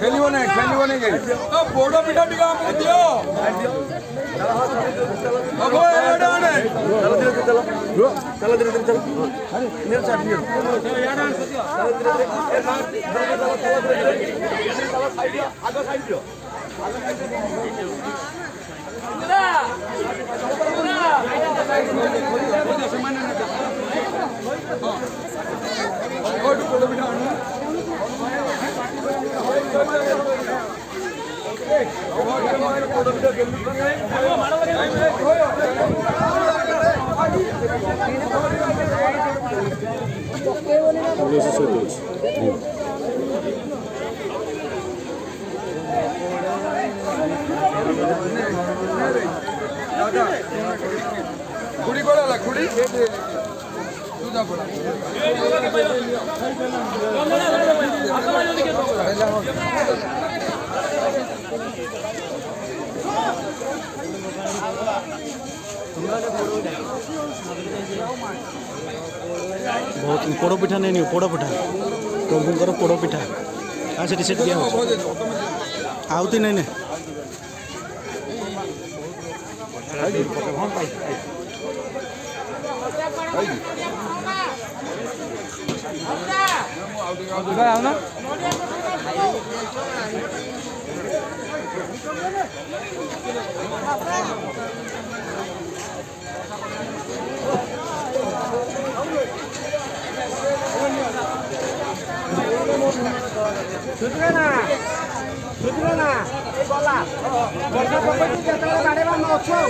खेलियो नहीं गई तो बोड़ो पिठा टिका हमको दियो अब एड़ा ने चलो धीरे धीरे चलो मेरे साथ ये यार चलो साइड आगे साइड दियो बोड़ो पिठा खुड़ी कोड़ा खुड़ी दूधा कोड़ा बहुत पोड़ पिठा नहीं पोड़ पिठा प्रभुंर पोड़ पिठा आ से दिया आउती नहीं ने सुधुना गला वर्षा पकड़ के बाड़ेबा हम अच्छो